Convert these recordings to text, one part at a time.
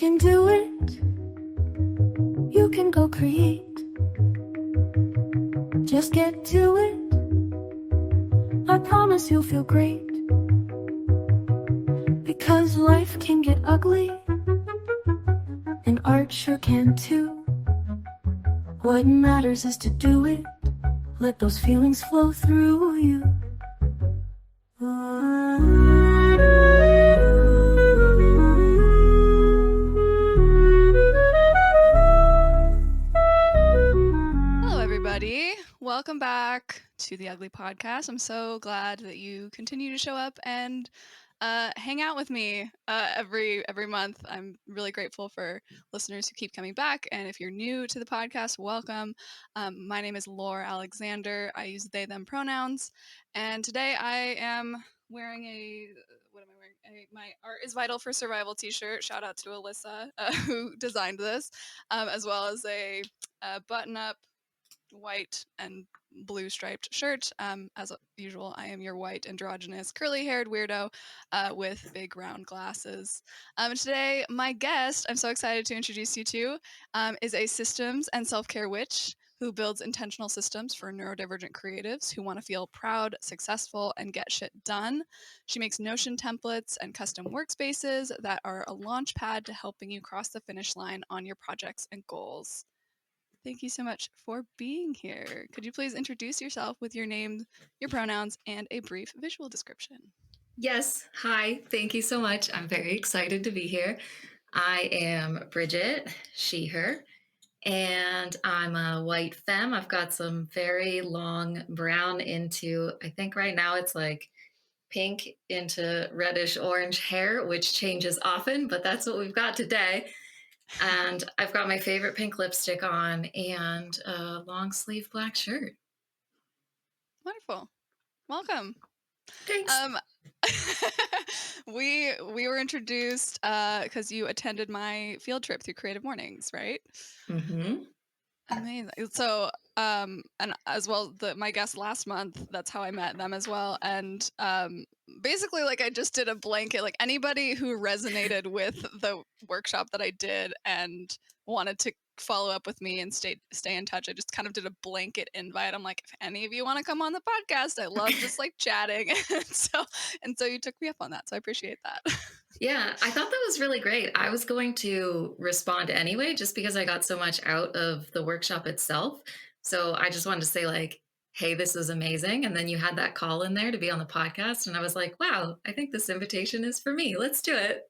can do it. You can go create. Just get to it. I promise you'll feel great. Because life can get ugly, and art sure can too. What matters is to do it. Let those feelings flow through you. Hello, everybody. Welcome back to the Ugly Podcast. I'm so glad that you continue to show up and hang out with me every month. I'm really grateful for listeners who keep coming back. And if you're new to the podcast, welcome. My name is Laura Alexander. I use they, them pronouns. And today I am wearing what am I wearing? My Art is Vital for Survival t-shirt. Shout out to Alyssa who designed this, as well as a button-up white and blue striped shirt. As usual, I am your white androgynous curly haired weirdo with big round glasses. Today, my guest, I'm so excited to introduce you to, is a systems and self-care witch who builds intentional systems for neurodivergent creatives who want to feel proud, successful, and get shit done. She makes Notion templates and custom workspaces that are a launch pad to helping you cross the finish line on your projects and goals. Thank you so much for being here. Could you please introduce yourself with your name, your pronouns, and a brief visual description? Yes. Hi. Thank you so much. I'm very excited to be here. I am Bridget, she, her, and I'm a white femme. I've got some very long brown into, I think right now it's like pink into reddish orange hair, which changes often, but that's what we've got today. And I've got my favorite pink lipstick on and a long sleeve black shirt. Wonderful. Welcome. Thanks. We were introduced because you attended my field trip through Creative Mornings, right? Mm-hmm. Amazing. So, and as well, my guest last month, that's how I met them as well. And basically, like, I just did a blanket, like, anybody who resonated with the workshop that I did and wanted to follow up with me and stay in touch, I just kind of did a blanket invite. I'm like, if any of you want to come on the podcast, I love just like chatting. and so you took me up on that. So I appreciate that. Yeah, I thought that was really great. I was going to respond anyway, just because I got so much out of the workshop itself. So I just wanted to say, like, hey, this is amazing. And then you had that call in there to be on the podcast. And I was like, wow, I think this invitation is for me. Let's do it.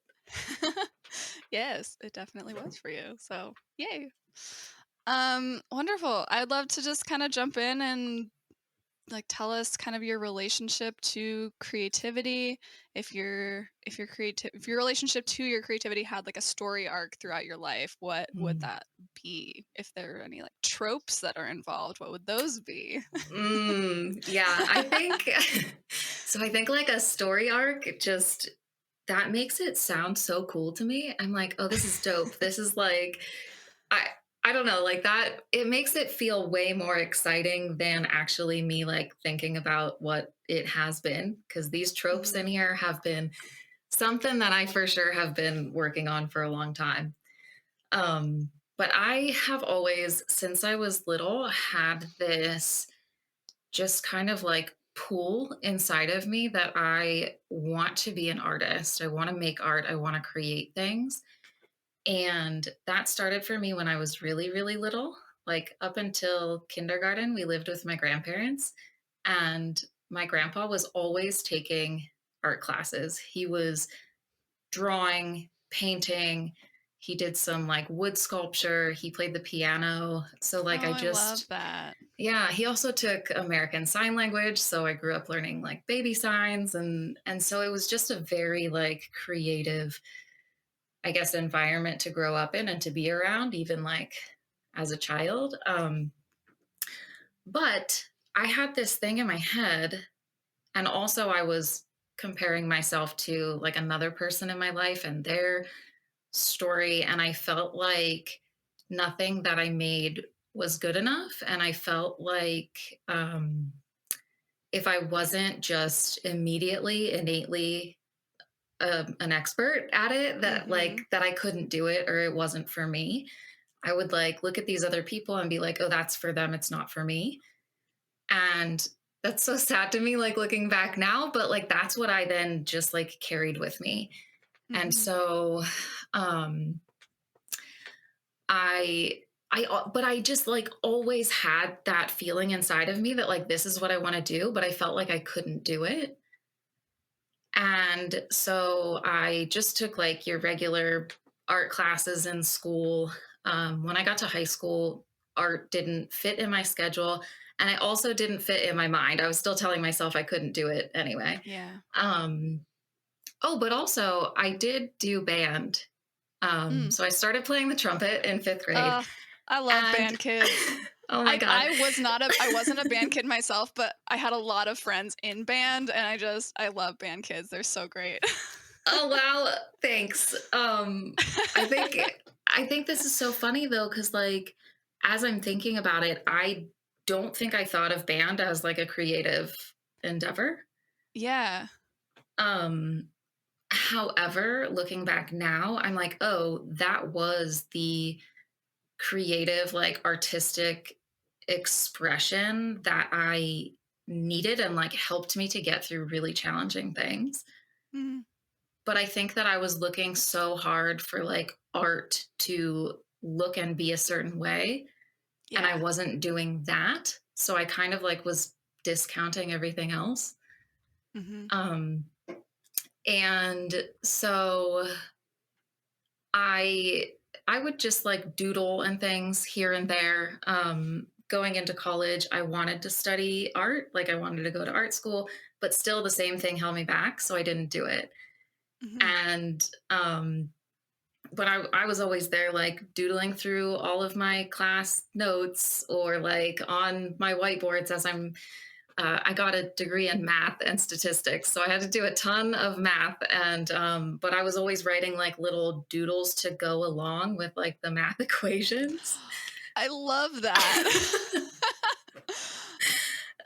Yes, it definitely was for you. So yay. Wonderful. I'd love to just kind of jump in and like tell us kind of your relationship to creativity. If your relationship to your creativity had like a story arc throughout your life, what would that be? If there are any like tropes that are involved, what would those be? Yeah, I think so. I think like a story arc, just that makes it sound so cool to me. I'm like, oh, this is dope. This is like, I I don't know, like that. It makes it feel way more exciting than actually me like thinking about what it has been. Because these tropes in here have been something that I for sure have been working on for a long time. But I have always, since I was little, had this just kind of like pull inside of me that I want to be an artist. I want to make art. I want to create things. And that started for me when I was really, really little. Like up until kindergarten, we lived with my grandparents, and my grandpa was always taking art classes. He was drawing, painting. He did some like wood sculpture. He played the piano. So, like, Oh, I love that. yeah, he also took American Sign Language, so I grew up learning like baby signs, and so it was just a very like creative, I guess, environment to grow up in and to be around, even like as a child. But I had this thing in my head, and also I was comparing myself to like another person in my life and their story, and I felt like nothing that I made was good enough, and I felt like if I wasn't just immediately, innately an expert at it, that Mhm. like that I couldn't do it or it wasn't for me. I would like look at these other people and be like, oh, that's for them, it's not for me. And that's so sad to me, like looking back now, but like that's what I then just like carried with me. And Mhm. so um I but I just like always had that feeling inside of me that like this is what I want to do, but I felt like I couldn't do it. And so I just took like your regular art classes in school. When I got to high school, art didn't fit in my schedule. And I also didn't fit in my mind. I was still telling myself I couldn't do it anyway. Yeah. Um, oh, but also I did do band. Mm. So I started playing the trumpet in fifth grade. I love And band kids. oh my God. I wasn't a band kid myself, but I had a lot of friends in band, and I love band kids. They're so great. Oh wow, thanks. I think I think this is so funny though, because like as I'm thinking about it, I don't think I thought of band as like a creative endeavor. Yeah. Um, However, looking back now, I'm like, oh, that was the creative, like artistic expression that I needed and like helped me to get through really challenging things. Mhm. But I think that I was looking so hard for like art to look and be a certain way, and I Yeah. wasn't doing that. So I kind of like was discounting everything else. Mhm. Um and so I I would just like doodle and things here and there. Going into college, I wanted to study art, like I wanted to go to art school, but still the same thing held me back, so I didn't do it. Mhm. And but I was always there like doodling through all of my class notes or like on my whiteboards as I got a degree in math and statistics, so I had to do a ton of math. And but I was always writing like little doodles to go along with like the math equations. I love that.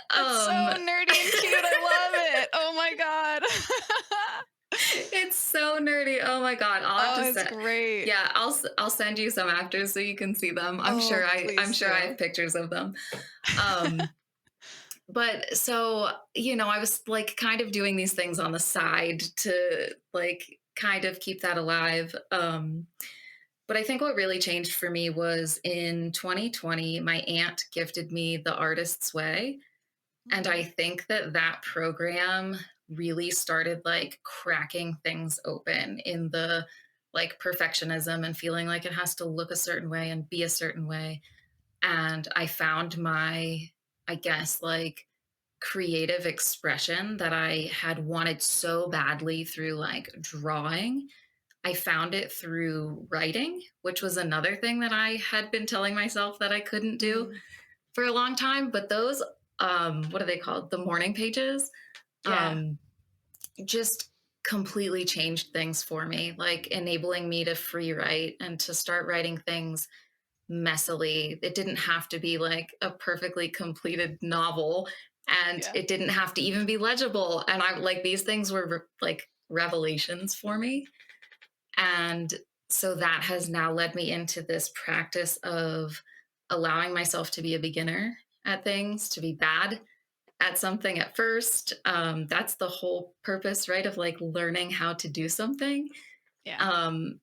That's so um nerdy and cute. I love it. Oh my god. it's so nerdy. Oh my god, I'll have to Oh, it's send. great. Yeah, I'll send you some after so you can see them. Oh, I'm please sure I do. have pictures of them. um but so I was like kind of doing these things on the side to like kind of keep that alive. But I think what really changed for me was in 2020 my aunt gifted me The Artist's Way, and I Mm. think that that program really started like cracking things open in the like perfectionism and feeling like it has to look a certain way and be a certain way. And I found my, I guess, like creative expression that I had wanted so badly through like drawing. I found it through writing, which was another thing that I had been telling myself that I couldn't do Mm. for a long time. But those, what are they called? The morning pages, Yeah. um, just completely changed things for me, like enabling me to free write and to start writing things messily. It didn't have to be like a perfectly completed novel, and Yeah. it didn't have to even be legible. And I like these things were like revelations for me. And so that has now led me into this practice of allowing myself to be a beginner at things, to be bad at something at first. That's the whole purpose, right? Of like learning how to do something. Yeah. Um,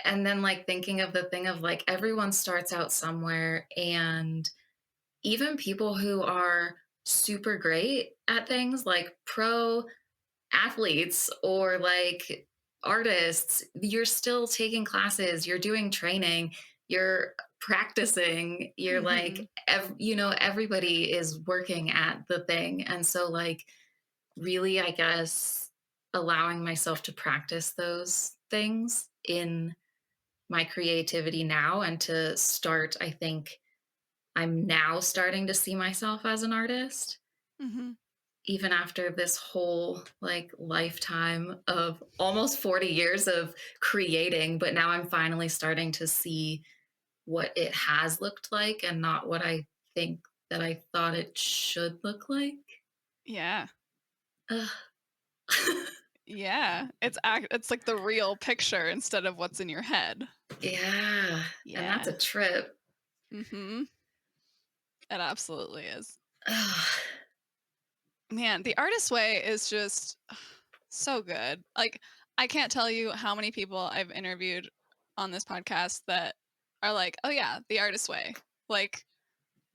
and then like thinking of the thing of like everyone starts out somewhere, and even people who are super great at things like pro athletes or like artists, you're still taking classes, you're doing training, you're practicing, you're like Mhm. everybody is working at the thing. And so like really, I guess, allowing myself to practice those things in my creativity now, and to start, I think I'm now starting to see myself as an artist, Mhm. even after this whole like lifetime of almost 40 years of creating. But now I'm finally starting to see what it has looked like and not what I think that I thought it should look like. Yeah. Ugh. Yeah, it's like the real picture instead of what's in your head. Yeah. And that's a Yeah. trip. Mhm. It absolutely is. Ugh. Man, the artist way is just so good. Like, I can't tell you how many people I've interviewed on this podcast that are like, "Oh yeah, the artist way." Like,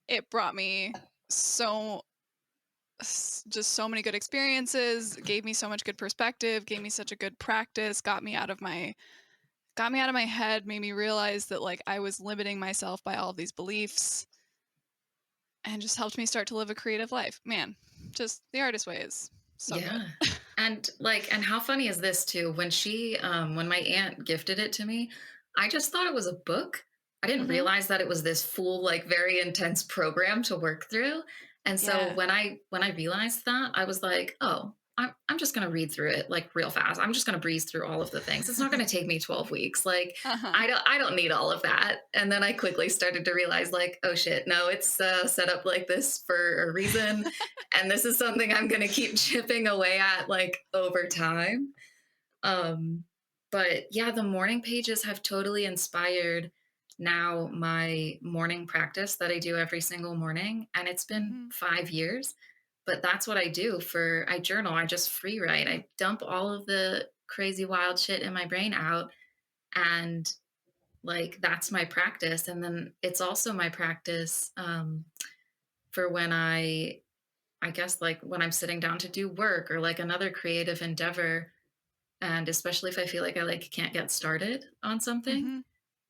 it brought me so just so many good experiences, gave me so much good perspective, gave me such a good practice, got me out of my head, made me realize that like I was limiting myself by all of these beliefs and just helped me start to live a creative life. Man, just the artist way is so Yeah. good. And like, and how funny is this too? When my aunt gifted it to me, I just thought it was a book. I didn't Mhm. realize that it was this full, like, very intense program to work through. And so Yeah. when I realized that, I was like, oh, I'm just gonna read through it like real fast. I'm just gonna breeze through all of the things. It's not gonna take me 12 weeks. Like, Uh-huh. I don't need all of that. And then I quickly started to realize, like, oh shit, no, it's set up like this for a reason, and this is something I'm going to keep chipping away at, like, over time. um but yeah, the morning pages have totally inspired now my morning practice that I do every single morning, and it's been Mhm. 5 years. But that's what I do. For I journal, I just free write, I dump all of the crazy wild shit in my brain out, and like, that's my practice. And then it's also my practice for when I guess, like, when I'm sitting down to do work or like another creative endeavor, and especially if I feel like I like can't get started on something, Mhm.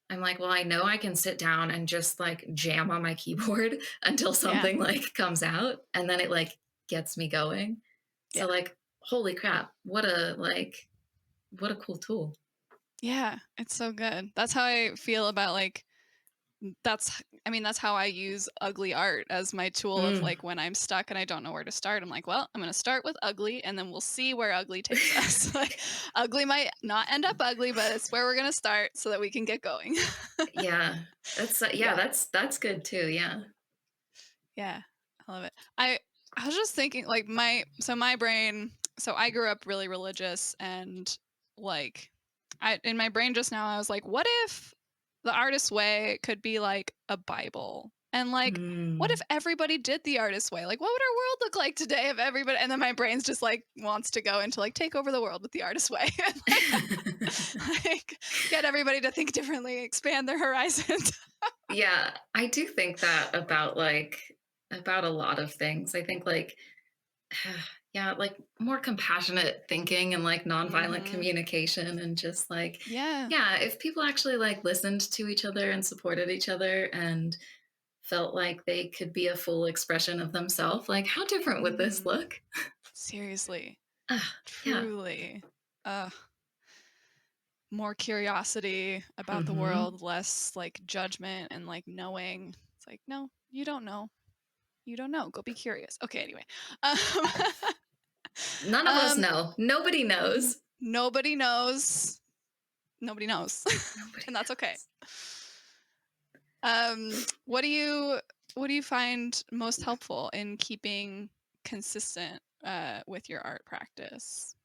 I'm like, well, I know I can sit down and just like jam on my keyboard until Yeah. something like comes out, and then it like gets me going. So Yeah. like, holy crap, what a cool tool. Yeah. It's so good. That's how I feel about like that's how I use ugly art as my tool of Mm. like when I'm stuck and I don't know where to start. I'm like, well, I'm going to start with ugly and then we'll see where ugly takes us. Like ugly might not end up ugly, but it's where we're going to start so that we can get going. Yeah, yeah, Yeah. that's good too. Yeah. Yeah. I love it. I was just thinking like my brain, so I grew up really religious and like I in my brain just now I was like, what if the artist's way could be like a Bible? And like what if Mm. everybody did the artist's way? Like what would our world look like today if everybody and then my brain's just like wants to go into like take over the world with the artist's way and like get everybody to think differently, expand their horizons. Yeah, I do think that about a lot of things. I think like yeah, like more compassionate thinking and like nonviolent Mhm. communication, and just like, Yeah. yeah, if people actually like listened to each other and supported each other and felt like they could be a full expression of themselves, like, how different would this Mhm. look? Seriously. Yeah. Truly. Uh, more curiosity about the Hmm. world, less like judgment and like knowing. It's like, no, you don't know. You don't know. Go be curious. Okay, anyway. Um, None of us um know. Nobody knows. nobody knows. Nobody knows. Nobody And that's okay. knows. What do you find most helpful in keeping consistent with your art practice?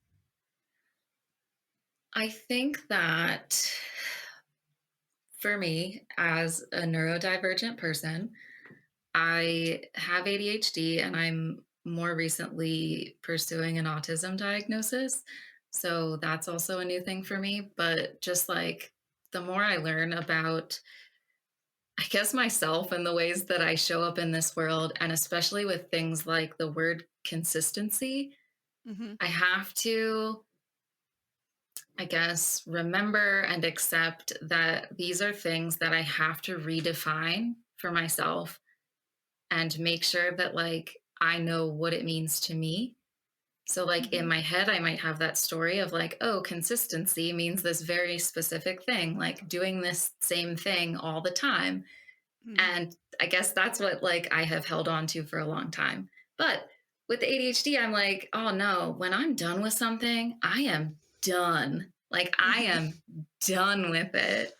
I think that for me, as a neurodivergent person, I have ADHD, and I'm more recently pursuing an autism diagnosis. So that's also a new thing for me. But just like, the more I learn about, I guess, myself and the ways that I show up in this world, and especially with things like the word consistency, Mm-hmm. I have to, I guess, remember and accept that these are things that I have to redefine for myself, and make sure that like I know what it means to me. So like, in Mm-hmm. my head I might have that story of like, oh, consistency means this very specific thing, like doing this same thing all the time. Mm-hmm. And I guess that's what like I have held on to for a long time. But with ADHD, I'm like, oh no, when I'm done with something, I am done. Like, I Mm-hmm. am done with it.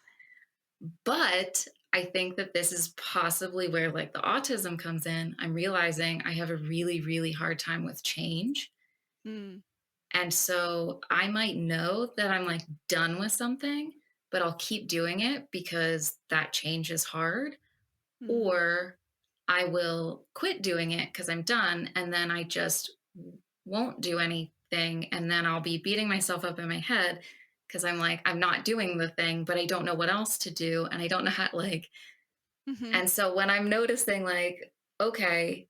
But I think that this is possibly where like the autism comes in. I'm realizing I have a really, really hard time with change. Mm. And so I might know that I'm like done with something, but I'll keep doing it because that change is hard. Mhm. Or I will quit doing it because I'm done. And then I just won't do anything. And then I'll be beating myself up in my head because I'm like, I'm not doing the thing, but I don't know what else to do. And I don't know how, like, Mhm. and so when I'm noticing, like, okay,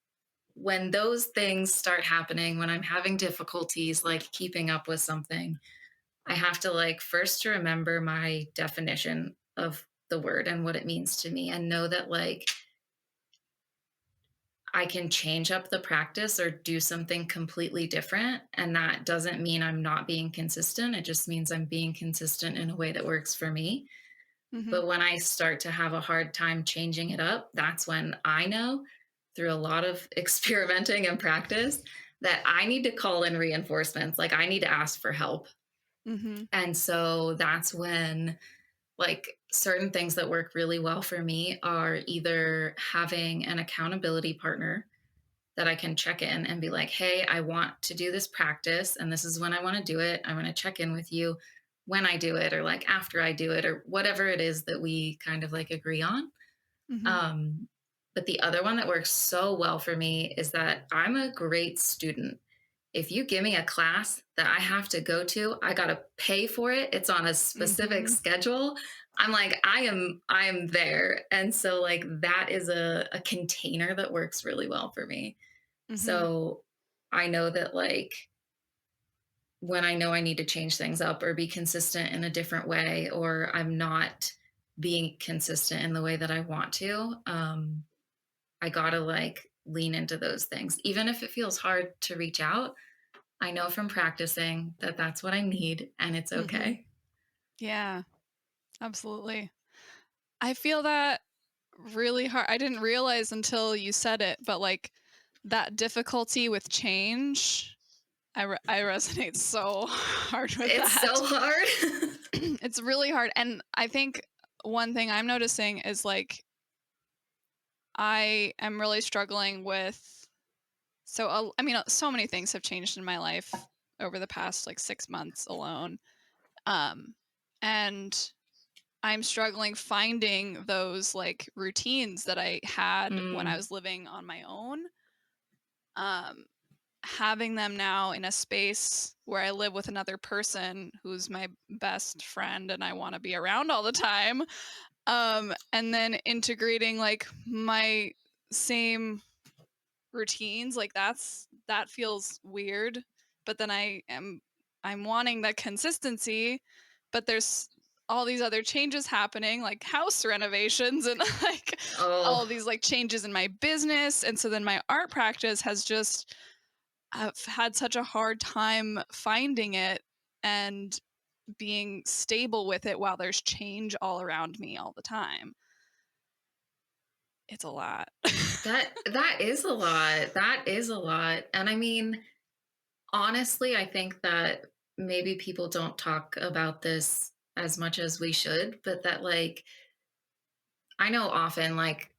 when those things start happening, when I'm having difficulties, like keeping up with something, I have to, like, first to remember my definition of the word and what it means to me and know that, like, I can change up the practice or do something completely different. And that doesn't mean I'm not being consistent. It just means I'm being consistent in a way that works for me. Mhm. But when I start to have a hard time changing it up, that's when I know through a lot of experimenting and practice that I need to call in reinforcements. Like I need to ask for help. Mhm. And so that's when, like, certain things that work really well for me are either having an accountability partner that I can check in and be like, hey, I want to do this practice and this is when I want to do it. I want to check in with you when I do it or like after I do it or whatever it is that we kind of like agree on. Mhm. Um, but the other one that works so well for me is that I'm a great student. If you give me a class that I have to go to, I got to pay for it. It's on a specific Mhm. schedule. I'm like, I am there. And so like that is a container that works really well for me. Mhm. So I know that like when I know I need to change things up or be consistent in a different way, or I'm not being consistent in the way that I want to, I gotta like lean into those things. Even if it feels hard to reach out, I know from practicing that that's what I need and it's Mhm. okay. Yeah, absolutely. I feel that really hard. I didn't realize until you said it, but like that difficulty with change, I resonate so hard with It's that. so hard. It's really hard. And I think one thing I'm noticing is like I am really struggling with I mean so many things have changed in my life over the past like 6 months alone. Um and I'm struggling finding those like routines that I had when I Mm, was living on my own. Um having them now in a space where I live with another person who's my best friend and I want to be around all the time. And then integrating like my same routines, like that feels weird. But then I'm wanting that consistency, but there's all these other changes happening, like house renovations and like all oh, these like changes in my business. And so then my art practice has just I've had such a hard time finding it and being stable with it while there's change all around me all the time. It's a lot. that is a lot. That is a lot. And I mean, honestly, I think that maybe people don't talk about this as much as we should, but that like I know often like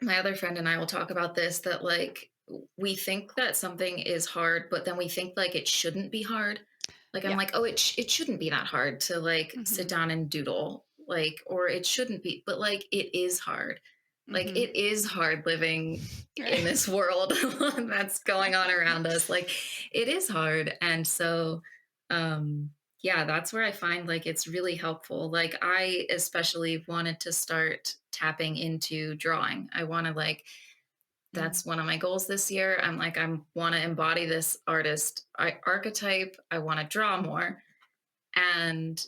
my other friend and I will talk about this that like we think that something is hard, but then we think like it shouldn't be hard. Like I'm Yeah. like, oh, it shouldn't be that hard to like sit Mhm. down and doodle, like, or it shouldn't be, but like it is hard. Like Mhm. it is hard living in Right. this world that's going on around us. Like it is hard, and so um yeah, that's where I find like it's really helpful. Like I especially wanted to start tapping into drawing. I want to like Mm. that's one of my goals this year. I'm like I want to embody this archetype. I want to draw more. And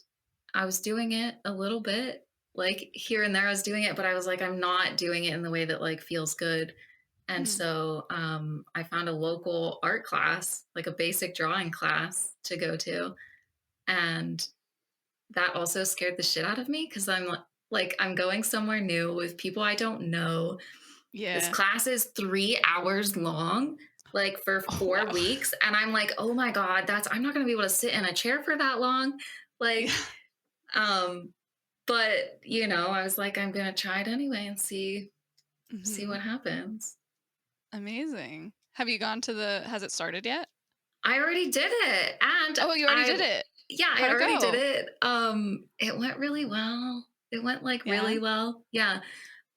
I was doing it a little bit like here and there I was doing it, but I was like I'm not doing it in the way that like feels good. And Mm. so I found a local art class, like a basic drawing class to go to. And that also scared the shit out of me because like I'm going somewhere new with people I don't know. This Yeah. class is 3 hours long, like for Oh, 4 weeks. wow. And I'm like, oh my God, I'm not gonna be able to sit in a chair for that long. Yeah. Like, um, but I was like, I'm gonna try it anyway and see Mhm. what happens. Amazing. Have you gone to has it started yet? I already did it, and Oh, you already did it. yeah, I How'd it already did go? it. It went really well. It went, like, Yeah. really well. Yeah.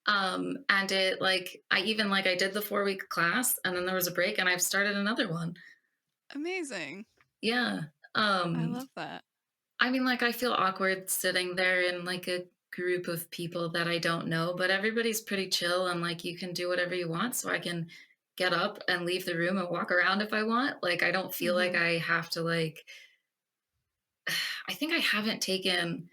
And it, like, I did the 4-week class, and then there was a break, and I've started another one. Amazing. Yeah. I Um, love that. I mean, like, I feel awkward sitting there in, like, a group of people that I don't know, but everybody's pretty chill and, like, you can do whatever you want, so I can get up and leave the room and walk around if I want. Like, I don't feel like Mhm. I have to, like I think I haven't taken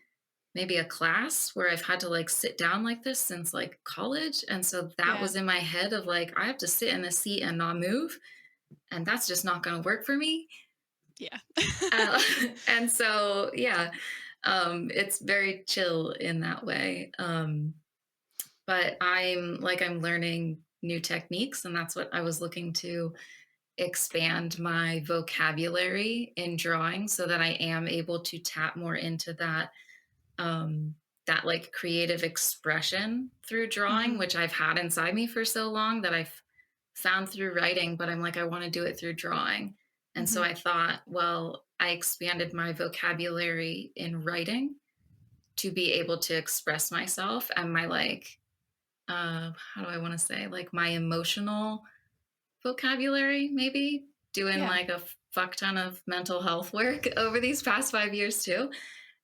maybe a class where I've had to, like, sit down like this since, like, college, and so that Yeah. was in my head of, like, I have to sit in a seat and not move, and that's just not gonna work for me. Yeah. Uh, and so, yeah, it's very chill in that way. But I'm learning new techniques, and that's what I was looking to expand my vocabulary in drawing so that I am able to tap more into um, that like creative expression through drawing, Mhm. which I've had inside me for so long that I've found through writing, but I'm like, I want to do it through drawing. And so Mhm. I thought, well, I expanded my vocabulary in writing to be able to express myself and my like, how do I want to say, like my emotional vocabulary, maybe doing Yeah. like a fuck ton of mental health work over these past 5 years too.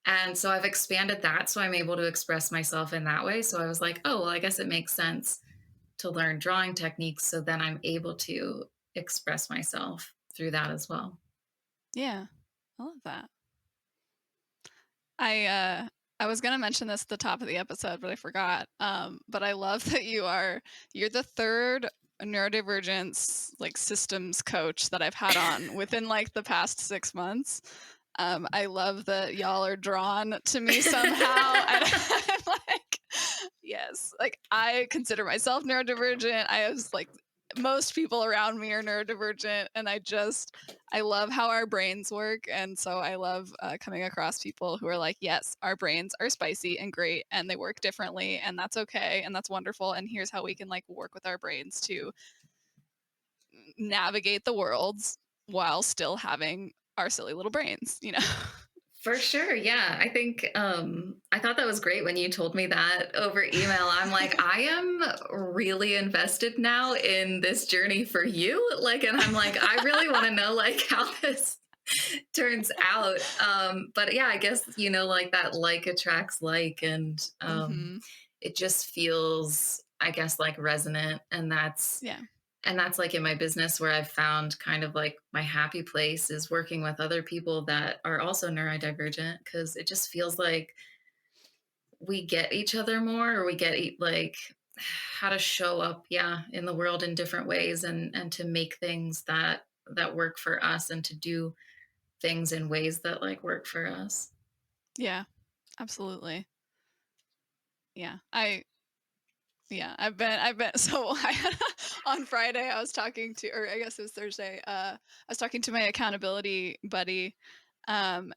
And so I've expanded that so I'm able to express myself in that way. So I was like, oh, well, I guess it makes sense to learn drawing techniques so then I'm able to express myself through that as well. Yeah. I love that. I was gonna mention this at the top of the episode, but I forgot. But I love that you're the third neurodivergence like systems coach that I've had on within like the past 6 months. I love that y'all are drawn to me somehow. And I'm like, yes, like I consider myself neurodivergent. I was like most people around me are neurodivergent, and I love how our brains work. And so I love coming across people who are like, yes, our brains are spicy and great and they work differently, and that's okay and that's wonderful, and here's how we can like work with our brains to navigate the worlds while still having our silly little brains, you know. For sure. Yeah. I think I thought that was great when you told me that over email. I'm like, I am really invested now in this journey for you. Like, and I'm like, I really want to know like how this turns out. But yeah, I guess, like that like attracts like, and Mhm. it just feels, I guess, like resonant. Yeah. And that's like in my business where I've found kind of like my happy place is working with other people that are also neurodivergent because it just feels like we get each other more or we get like how to show up, yeah, in the world in different ways and to make things that work for us and to do things in ways that like work for us. Yeah. Absolutely. Yeah. I've been so I had on Friday I was talking to, or I guess it was Thursday, I was talking to my accountability buddy, and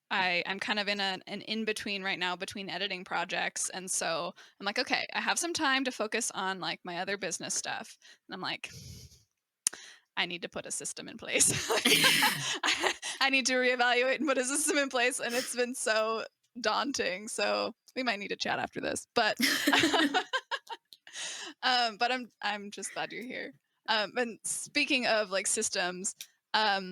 I'm kind of in an in between right now between editing projects, and so I'm like, okay, I have some time to focus on like my other business stuff, and I'm like, I need to put a system in place. Like, I need to reevaluate and put a system in place, and it's been so daunting. So we might need to chat after this, but but I'm just glad you're here. And speaking of like systems, a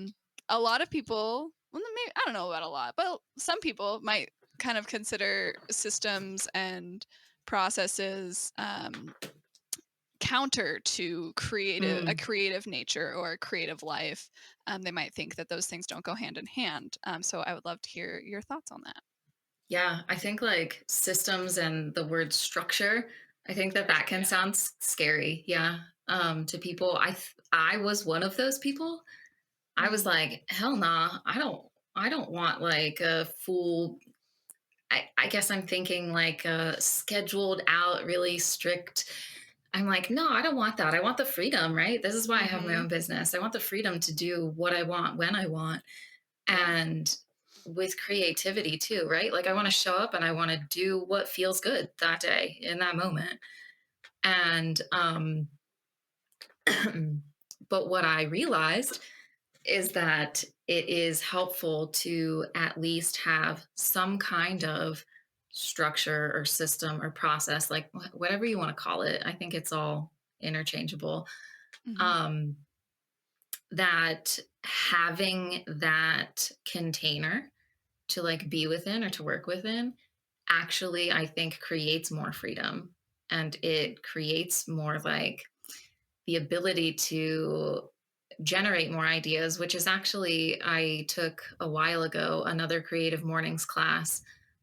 lot of people, well, maybe, I don't know about a lot, but some people might kind of consider systems and processes counter to a Mm. creative nature or a creative life. They might think that those things don't go hand in hand. So I would love to hear your thoughts on that. Yeah, I think like systems and the word structure, I think that can Yeah. sound scary, yeah, to people. I was one of those people. I was Mm, like, hell nah, I don't want like a full. I guess I'm thinking like a scheduled out, really strict. I'm like, no, I don't want that. I want the freedom, right? This is why I have my mm-hmm. own business. I want the freedom to do what I want when I want. Yeah. And with creativity too, right? Like I want to show up and I want to do what feels good that day in that moment. And but what I realized is that it is helpful to at least have some kind of structure or system or process, like whatever you want to call it. I think it's all interchangeable. Mhm. Um, that having that container to like be within or to work within actually, I think, creates more freedom, and it creates more like the ability to generate more ideas, which is actually, I took a while ago another creative mornings class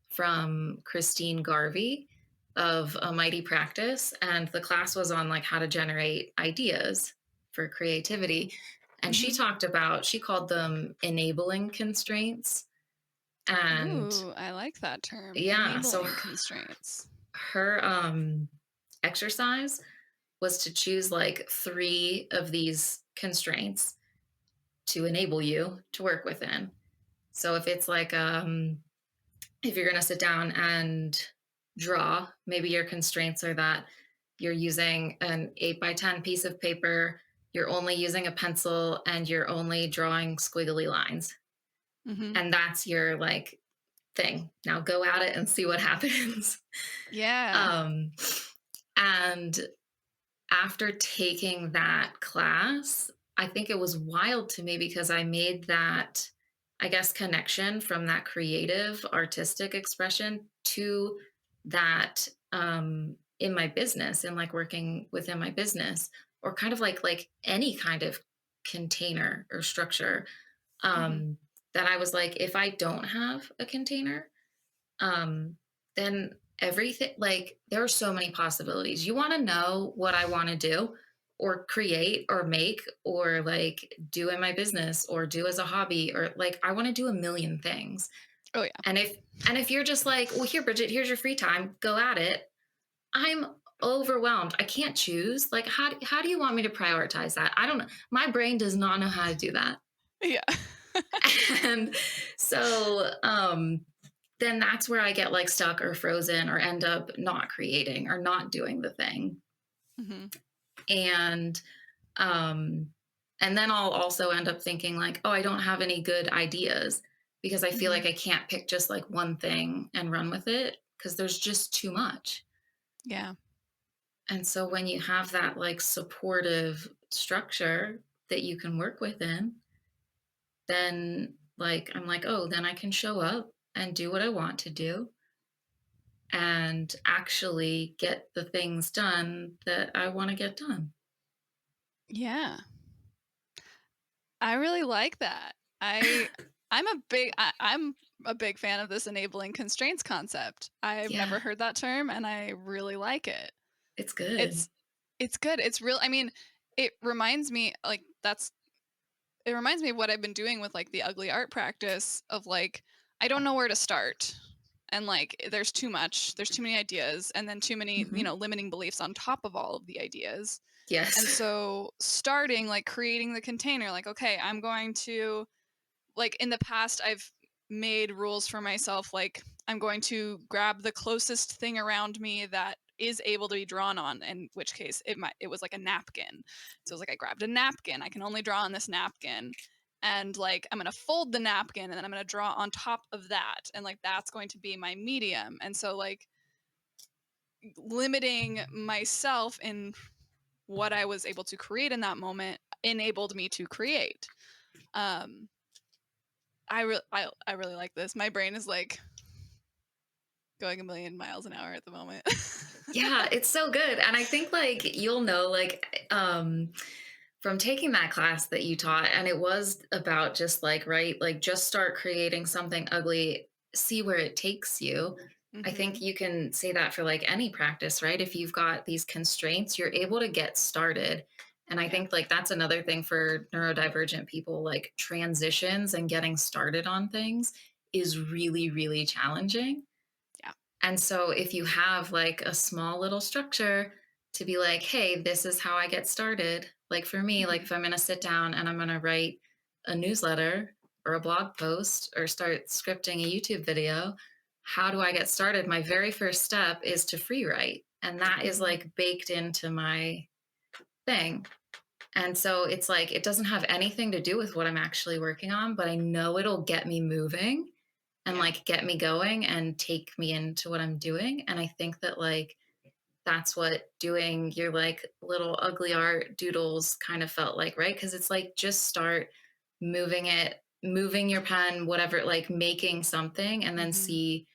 from Christine Garvey of A Mighty Practice. And the class was on like how to generate ideas for creativity. And she Mhm. talked about, she called them enabling constraints. And Ooh, I like that term. yeah, so Enabling constraints. her exercise was to choose like 3 of these constraints to enable you to work within. So if it's like if you're going to sit down and draw, maybe your constraints are that you're using an 8 by 10 piece of paper, you're only using a pencil, and you're only drawing squiggly lines. Mhm. And that's your like thing. Now go at it and see what happens. Yeah. um and after taking that class, I think it was wild to me because I made that, I guess, connection from that creative artistic expression to that in my business, and like working within my business, or kind of like any kind of container or structure. Mhm. um that I was like, if I don't have a container, um, then everything, like there are so many possibilities. You want to know what I want to do or create or make or like do in my business or do as a hobby, or like I want to do a million things. Oh yeah. And if you're just like, well, here, Bridget, here's your free time, go at it. I'm overwhelmed. I can't choose. Like, how do you want me to prioritize that? I don't know. My brain does not know how to do that. Yeah. And so then that's where I get like stuck or frozen or end up not creating or not doing the thing. Mhm. And um and then I'll also end up thinking like, oh, I don't have any good ideas because I feel Mhm. like I can't pick just like one thing and run with it because there's just too much. Yeah. And so when you have that like supportive structure that you can work within, then like I'm like, oh, then I can show up and do what I want to do and actually get the things done that I want to get done. Yeah. I really like that. I I'm a big fan of this enabling constraints concept. I've Yeah, never heard that term and I really like it. it's good. It's it's good. It's real. I mean, it reminds me like it reminds me of what I've been doing with like the ugly art practice of like I don't know where to start. And like there's too much. There's too many ideas and then too many, Hmm. limiting beliefs on top of all of the ideas. And Yes. so starting like creating the container like okay, I'm going to like in the past I've made rules for myself like I'm going to grab the closest thing around me that is able to be drawn on, in which case it was like a napkin. So it was like I grabbed a napkin, I can only draw on this napkin, and like I'm going to fold the napkin and then I'm going to draw on top of that, and like that's going to be my medium. And so like limiting myself in what I was able to create in that moment enabled me to create. um I really like this. My brain is like going a million miles an hour at the moment. Yeah, it's so good. And I think like you'll know like from taking that class that you taught, and it was about just like, right, like just start creating something ugly, see where it takes you. I think Mhm. you can say that for like any practice, right? If you've got these constraints, you're able to get started. And I Yeah. think like that's another thing for neurodivergent people, like transitions and getting started on things is really, really challenging. Yeah. And so if you have like a small little structure to be like, hey, this is how I get started. Like for me, like Mhm. if I'm going to sit down and I'm going to write a newsletter or a blog post or start scripting a YouTube video, how do I get started? My very first step is to free write. And that is Mhm. like baked into my thing. And so it's like, it doesn't have anything to do with what I'm actually working on, but I know it'll get me moving and Yeah. like get me going and take me into what I'm doing. And I think that like that's what doing your like little ugly art doodles kind of felt like, right? Because it's like just start moving it, moving your pen, whatever, like making something, and then see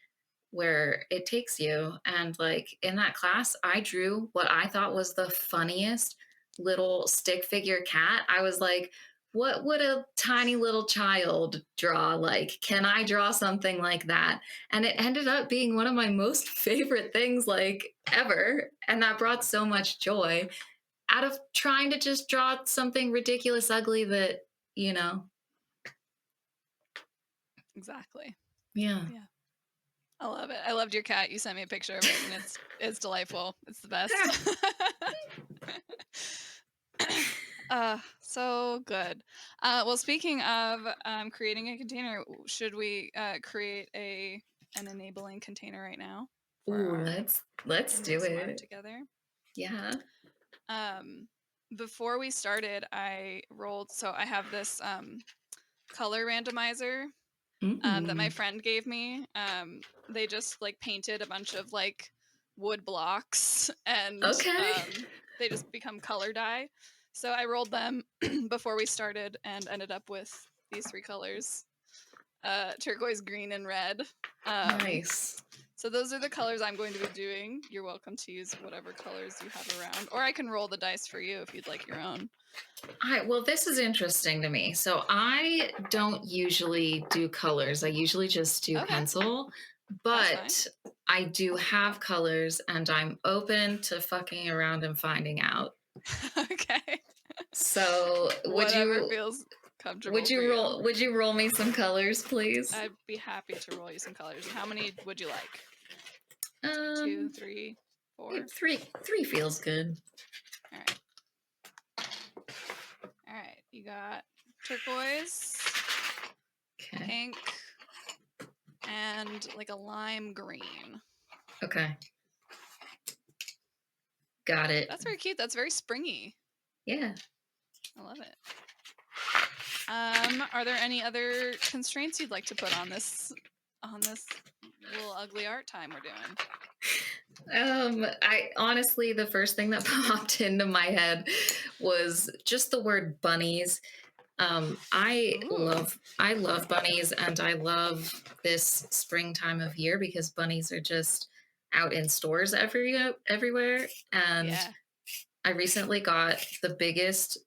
where it takes you. And like in that class, I drew what I thought was the funniest little stick figure cat. I was like, what would a tiny little child draw? Like, can I draw something like that? And it ended up being one of my most favorite things like ever. And that brought so much joy out of trying to just draw something ridiculous, ugly that, you know, Exactly. yeah. Yeah. I love it. I loved your cat. You sent me a picture of it, and it's delightful. It's the best. So good. Well, speaking of creating a container, should we create an enabling container right now for Ooh, our let's do ASMR it. together? Yeah. Before we started, I rolled. So I have this color randomizer that my friend gave me. They just like painted a bunch of like wood blocks and Okay. they just become color dye. So I rolled them before we started and ended up with these three colors: turquoise, green, and red. Nice. So those are the colors I'm going to be doing. You're welcome to use whatever colors you have around, or I can roll the dice for you if you'd like your own. Well, this is interesting to me. So I don't usually do colors. I usually just do Okay. pencil, That's but I do have colors and I'm open to fucking around and finding out. Okay. So Whatever feels comfortable for you. would you roll me some colors, please? I'd be happy to roll you some colors. How many would you like? 2, Um 3, 4. three feels good. All right. All right. You got turquoise, Okay. pink, and like a lime green. Okay. Got it. That's very cute. That's very springy. Yeah. I love it. Are there any other constraints you'd like to put on this little ugly art time we're doing? I honestly, the first thing that popped into my head was just the word bunnies. I Ooh. love bunnies, and I love this springtime of year because bunnies are just out in stores everywhere. And Yeah. I recently got the biggest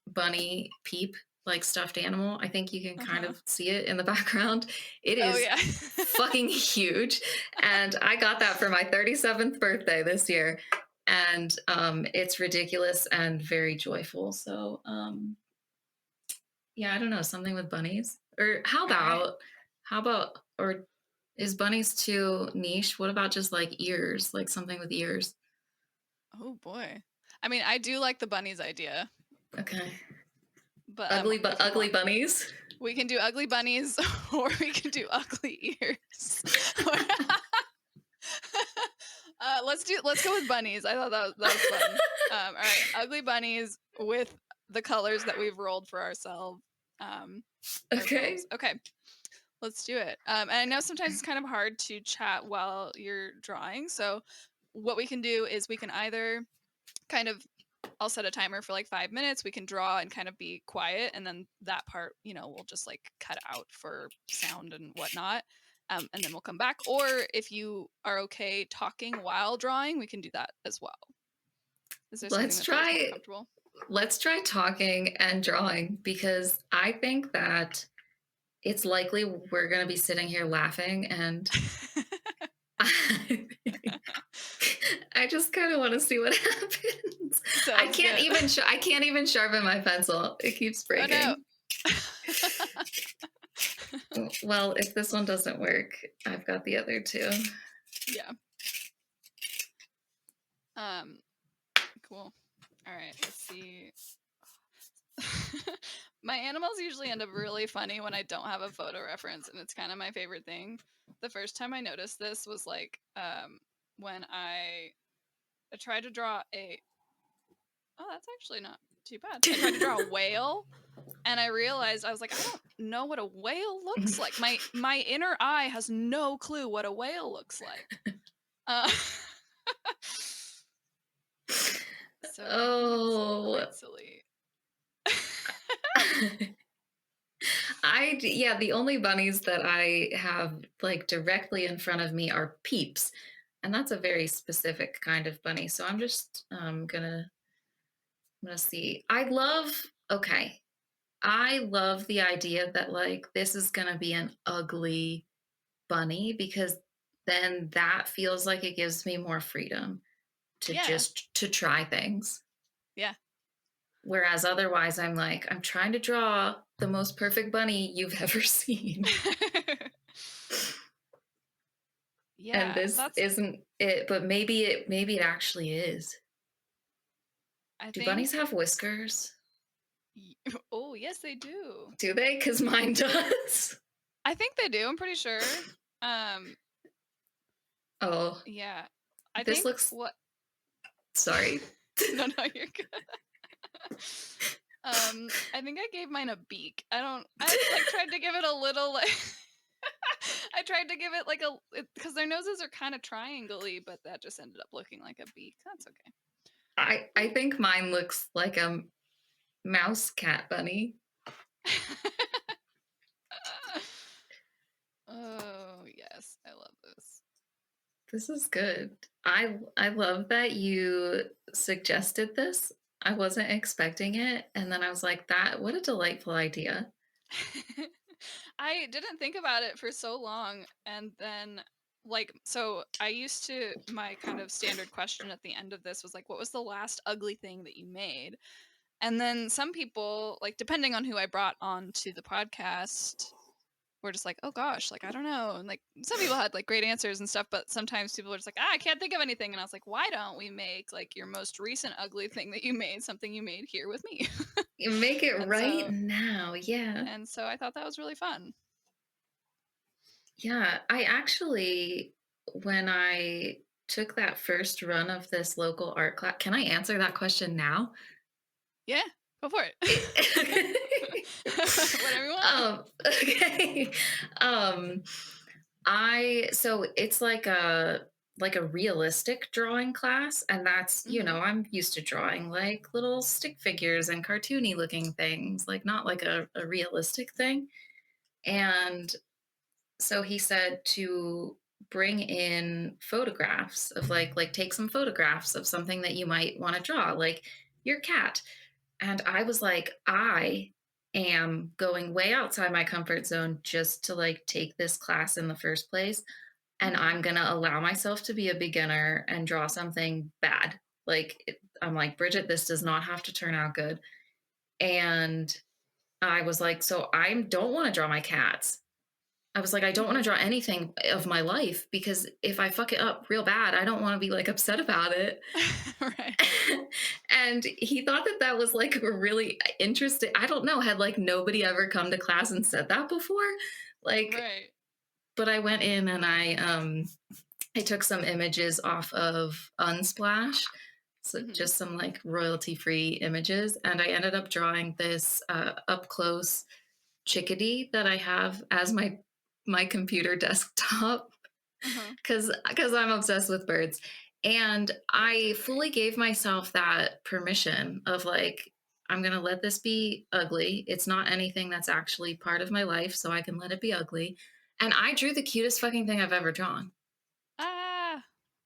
bunny Peep, like stuffed animal. I think you can kind of see it in the background. It Oh is yeah. fucking huge. And I got that for my 37th birthday this year. And it's ridiculous and very joyful. So yeah, I don't know, something with bunnies. Or how about or is bunnies too niche? What about just like ears, like something with ears? Oh boy. I mean, I do like the bunnies idea, Okay. but Ugly bunnies. we can do ugly bunnies or we can do ugly ears. Let's go with bunnies. I thought that was fun. All right, ugly bunnies with the colors that we've rolled for ourselves. Okay. Okay, let's do it. And I know sometimes it's kind of hard to chat while you're drawing. So what we can do is we can either kind of, I'll set a timer for like 5 minutes. We can draw and kind of be quiet, and then that part, we'll just like cut out for sound and whatnot. And then we'll come back. Or if you are okay talking while drawing, we can do that as well. Is there something that feels more comfortable? Let's try talking and drawing because I think that it's likely we're going to be sitting here laughing and I just kind of want to see what happens. I can't even sharpen my pencil. It keeps breaking. Oh, no. Well, if this one doesn't work, I've got the other two. Yeah. Cool. All right, let's see. My animals usually end up really funny when I don't have a photo reference, and it's kind of my favorite thing. The first time I noticed this was like when I tried to draw a... Oh, that's actually not too bad. I tried to draw a whale, and I realized, I was like, I don't know what a whale looks like. My inner eye has no clue what a whale looks like. Uh, so it's Oh. quite silly. The only bunnies that I have like directly in front of me are Peeps. And that's a very specific kind of bunny. So I'm just gonna see. I love the idea that like this is gonna be an ugly bunny, because then that feels like it gives me more freedom to Yeah. just to try things. Yeah. Whereas otherwise I'm like, I'm trying to draw the most perfect bunny you've ever seen. Yeah. And this isn't it, but maybe it actually is. Do bunnies have whiskers? Oh, yes, they do. Do they? Because mine does. I think they do. I'm pretty sure. Oh, Yeah. this looks. What? Sorry. No, you're good. I think I gave mine a beak. I like tried to give it a little like. I tried to give it like because their noses are kind of triangle-y, but that just ended up looking like a beak. That's okay. I think mine looks like a mouse cat bunny. Oh yes, I love this. This is good. I love that you suggested this. I wasn't expecting it, and then I was like, what a delightful idea. I didn't think about it for so long, and then so I used to, my kind of standard question at the end of this was like, what was the last ugly thing that you made? And then some people, like depending on who I brought on to the podcast, were just like, oh gosh, like I don't know. And like some people had like great answers and stuff, but sometimes people were just like, I can't think of anything. And I was like, why don't we make like your most recent ugly thing that you made something you made here with me? You make it right now, yeah. And so I thought that was really fun. Yeah, I actually, when I took that first run of this local art class, can I answer that question now? Yeah, go for it. Whatever you want. Okay. So it's like a realistic drawing class, and that's, I'm used to drawing like little stick figures and cartoony looking things, like not like a realistic thing. And so he said to bring in photographs of like take some photographs of something that you might want to draw, like your cat. And I was like, I am going way outside my comfort zone just to like take this class in the first place. And I'm going to allow myself to be a beginner and draw something bad. I'm like, Bridget, this does not have to turn out good. And I was like, so I don't want to draw my cats. I was like, I don't want to draw anything of my life, because if I fuck it up real bad, I don't want to be like upset about it. Right. And he thought that was like a really interesting, I don't know, had like nobody ever come to class and said that before. Like, right. But I went in and I took some images off of Unsplash. So just some like royalty-free images. And I ended up drawing this up close chickadee that I have as my computer desktop, because I'm obsessed with birds. And I fully gave myself that permission of like, I'm going to let this be ugly. It's not anything that's actually part of my life, so I can let it be ugly. And I drew the cutest fucking thing I've ever drawn.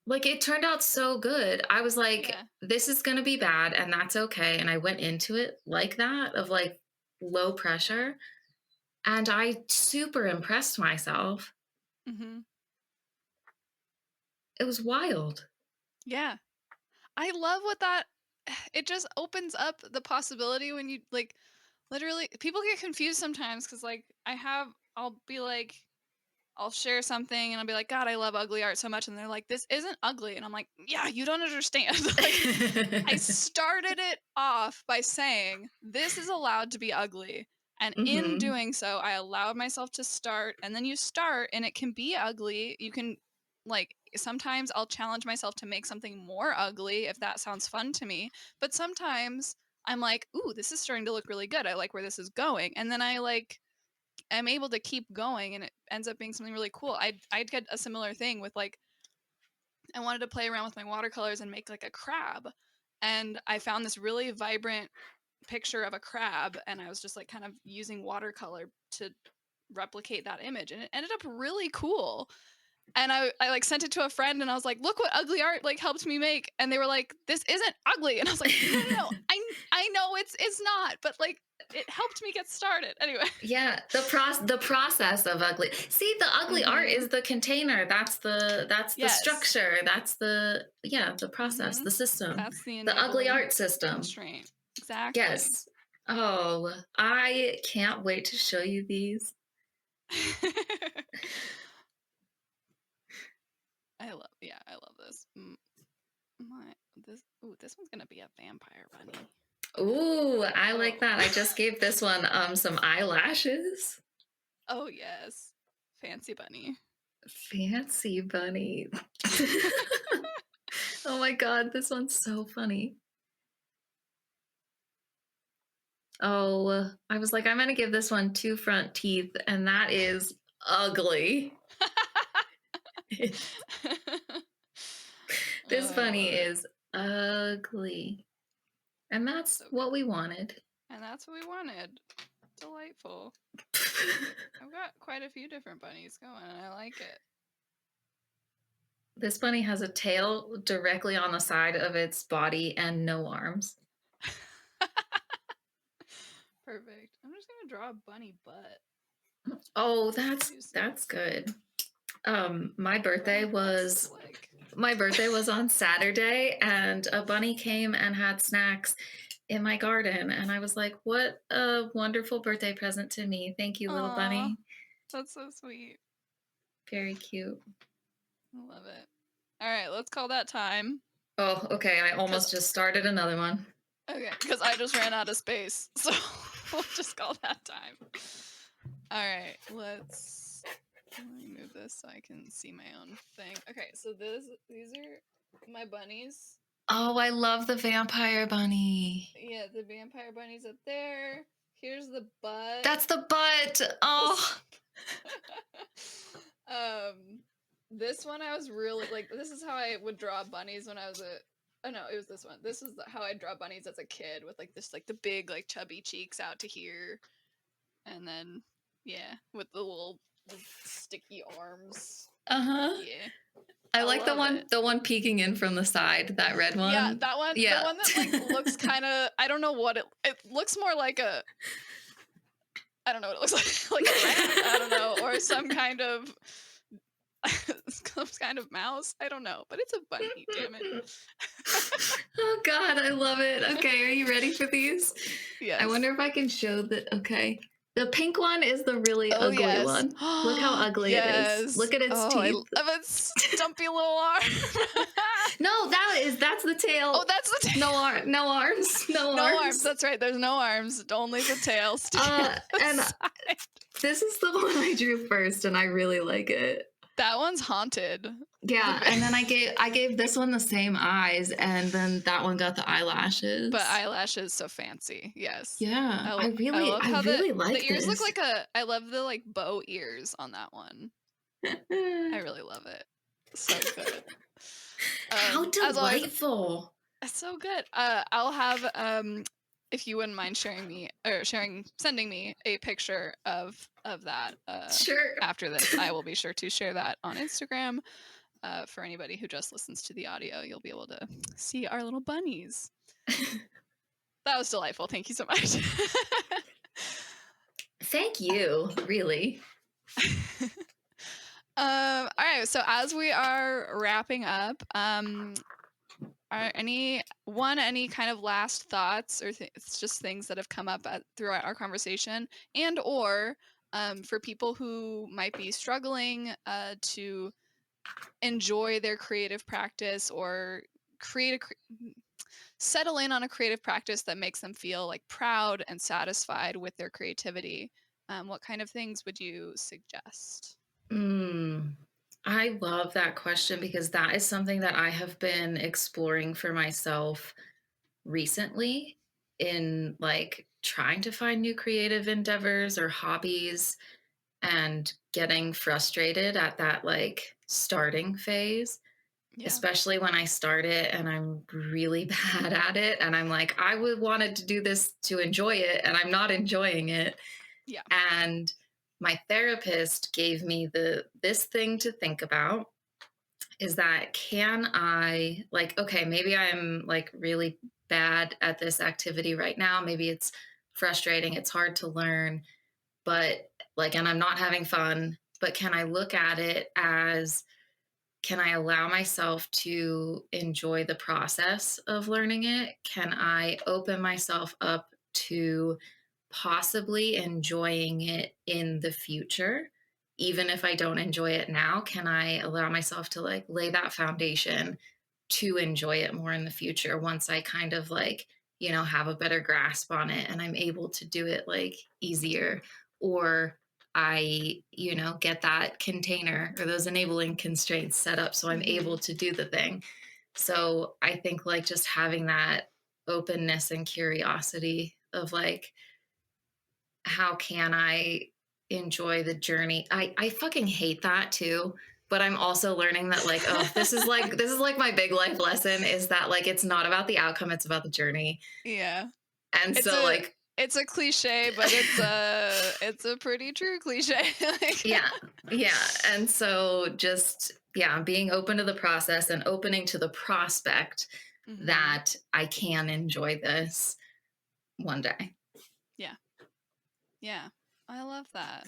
Like, it turned out so good. I was like, this is going to be bad, and that's okay. And I went into it like that, of like low pressure. And I super impressed myself. It was wild. Yeah. I love what that, it just opens up the possibility when you like, literally, people get confused sometimes because like I'll be like, I'll share something and I'll be like, God, I love ugly art so much. And they're like, this isn't ugly. And I'm like, yeah, you don't understand. Like, I started it off by saying, this is allowed to be ugly. And in doing so, I allowed myself to start. And then you start and it can be ugly. You can, like, sometimes I'll challenge myself to make something more ugly if that sounds fun to me. But sometimes I'm like, ooh, this is starting to look really good. I like where this is going. And then I'm able to keep going, and it ends up being something really cool. I did a similar thing with like, I wanted to play around with my watercolors and make like a crab. And I found this really vibrant picture of a crab, and I was just like kind of using watercolor to replicate that image, and it ended up really cool. And I like sent it to a friend, and I was like, look what ugly art like helped me make. And they were like, this isn't ugly. And I was like, no, I know it's not, but like it helped me get started. Anyway. Yeah, the process of ugly. See, the ugly art is the container. That's the Yes. structure. That's the process, the system. That's the ugly enabling art system. constraint. Exactly. Yes. Oh, I can't wait to show you these. I love this. This one's gonna be a vampire bunny. Ooh, I like that. I just gave this one some eyelashes. Oh yes, fancy bunny. Fancy bunny. Oh my god, this one's so funny. Oh, I was like, I'm gonna give this one 2 front teeth, and that is ugly. This bunny is ugly. And that's what we wanted. And that's what we wanted. Delightful. I've got quite a few different bunnies going, and I like it. This bunny has a tail directly on the side of its body and no arms. Perfect. I'm just gonna draw a bunny butt. Oh, that's good. My birthday was on Saturday, and a bunny came and had snacks in my garden, and I was like, what a wonderful birthday present to me. Thank you, little bunny. That's so sweet. Very cute. I love it. All right, let's call that time. Oh, okay. I almost just started another one. Okay, because I just ran out of space, so we'll just call that time. All right, let me move this so I can see my own thing. Okay, so these are my bunnies. Oh, I love the vampire bunny. Yeah, the vampire bunny's up there. Here's the butt. That's the butt. Oh. This one I was really like. This is how I would draw bunnies when I was oh no, it was this one. This is how I draw bunnies as a kid, with like this, like the big, like chubby cheeks out to here, and then yeah, with the little sticky arms. Yeah. I like the one peeking in from the side, that red one. Yeah, that one. Yeah. The one that like looks kind of, I don't know what it looks more like a, I don't know what it looks like a rat, I don't know, or some kind of mouse. I don't know, but it's a bunny, damn it. Oh God, I love it. Okay, are you ready for these? Yes. I wonder if I can show that. Okay. The pink one is the really ugly one. Look how ugly it is. Look at its teeth. I love its stumpy little arm. No, that's the tail. Oh, that's the tail. No arms. No arms. That's right. There's no arms. Only the tail. And this is the one I drew first, and I really like it. That one's haunted. Yeah, and then I gave this one the same eyes, and then that one got the eyelashes. But eyelashes so fancy, yes. Yeah, I really like the ears. This. Look like I love the like bow ears on that one. I really love it. So good. How delightful! Always, it's so good. I'll have if you wouldn't mind sending me a picture of that. Sure. After this, I will be sure to share that on Instagram. For anybody who just listens to the audio, you'll be able to see our little bunnies. That was delightful. Thank you so much. Thank you. Really. All right. So as we are wrapping up, are any kind of last thoughts, or it's just things that have come up throughout our conversation, and or for people who might be struggling to enjoy their creative practice, or settle in on a creative practice that makes them feel like proud and satisfied with their creativity, what kind of things would you suggest? I love that question, because that is something that I have been exploring for myself recently, in like trying to find new creative endeavors or hobbies and getting frustrated at that like starting phase, Yeah. especially when I start it and I'm really bad at it. And I'm like, I would wanted to do this to enjoy it and I'm not enjoying it. Yeah. And my therapist gave me this thing to think about is that can I like, okay, maybe I'm like really bad at this activity right now. Maybe it's frustrating, it's hard to learn, but like, and I'm not having fun, but can I look at it as, can I allow myself to enjoy the process of learning it? Can I open myself up to possibly enjoying it in the future? Even if I don't enjoy it now, can I allow myself to like lay that foundation to enjoy it more in the future once I kind of like, have a better grasp on it and I'm able to do it like easier, or I, get that container or those enabling constraints set up so I'm able to do the thing. So I think like just having that openness and curiosity of like, how can I enjoy the journey? I fucking hate that too. But I'm also learning that like, oh, this is like my big life lesson is that like it's not about the outcome, it's about the journey. Yeah. And It's so like it's a cliche, but it's a pretty true cliche. Like, yeah. Yeah. And so just being open to the process and opening to the prospect that I can enjoy this one day. Yeah. Yeah. I love that.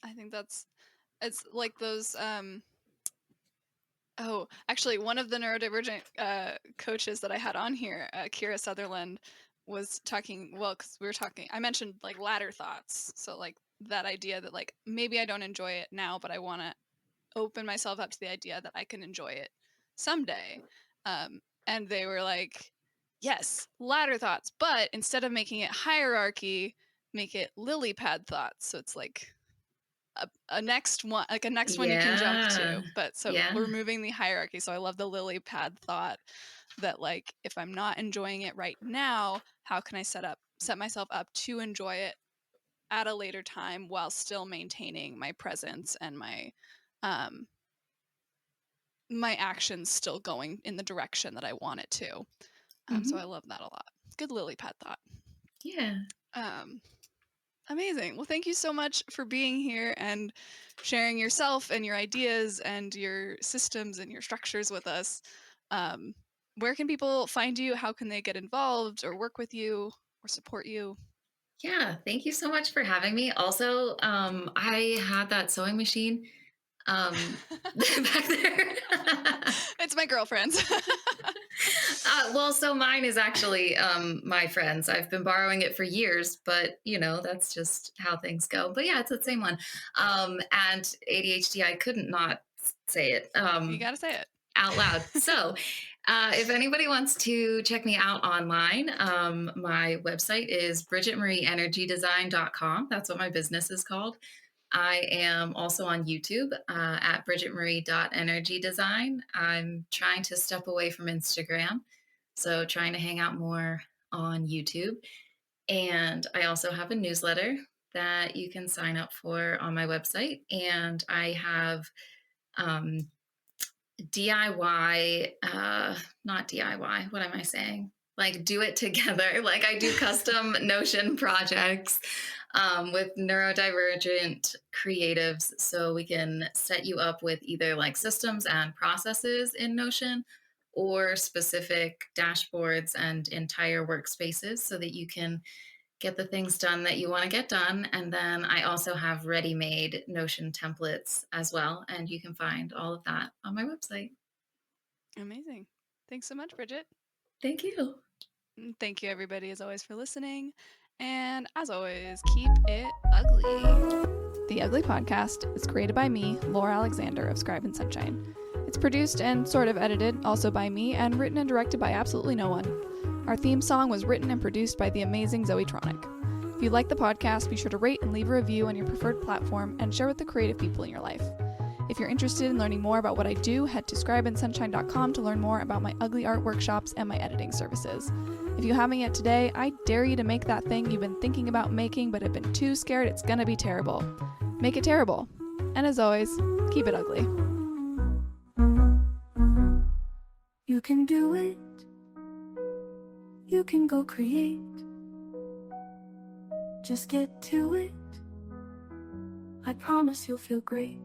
I think it's like those oh, actually one of the neurodivergent coaches that I had on here, Kira Sutherland, was talking, well, because I mentioned like ladder thoughts. So like that idea that like maybe I don't enjoy it now, but I want to open myself up to the idea that I can enjoy it someday. And they were like, yes, ladder thoughts, but instead of making it hierarchy, make it lily pad thoughts. So it's like a next one, like a next one you can jump to. But so removing the hierarchy. So I love the lily pad thought that like if I'm not enjoying it right now, how can I set myself up to enjoy it at a later time while still maintaining my presence and my my actions still going in the direction that I want it to. So I love that a lot. Good lily pad thought. Yeah. Amazing. Well, thank you so much for being here and sharing yourself and your ideas and your systems and your structures with us. Where can people find you? How can they get involved or work with you or support you? Yeah, thank you so much for having me. Also, I had that sewing machine back there. It's my girlfriend's. Well, so mine is actually my friend's. I've been borrowing it for years, but that's just how things go. But yeah, it's the same one. And ADHD, I couldn't not say it. You got to say it out loud. So if anybody wants to check me out online, my website is bridgetmarieenergydesign.com. That's what my business is called. I am also on YouTube at bridgetmarie.energydesign. I'm trying to step away from Instagram, so trying to hang out more on YouTube. And I also have a newsletter that you can sign up for on my website. And I have DIY, not DIY, what am I saying? Like do it together. Like I do custom Notion projects with neurodivergent creatives. So we can set you up with either like systems and processes in Notion or specific dashboards and entire workspaces so that you can get the things done that you want to get done. And then I also have ready-made Notion templates as well. And you can find all of that on my website. Amazing. Thanks so much, Bridget. Thank you. Thank you, everybody, as always, for listening. And as always, keep it ugly. The Ugly Podcast is created by me, Laura Alexander of Scribe and Sunshine. It's produced and sort of edited also by me and written and directed by absolutely no one. Our theme song was written and produced by the amazing Zoe Tronic. If you like the podcast, be sure to rate and leave a review on your preferred platform and share with the creative people in your life. If you're interested in learning more about what I do, head to scribeandsunshine.com to learn more about my ugly art workshops and my editing services. If you haven't yet today, I dare you to make that thing you've been thinking about making but have been too scared it's gonna be terrible. Make it terrible. And as always, keep it ugly. You can do it. You can go create. Just get to it. I promise you'll feel great.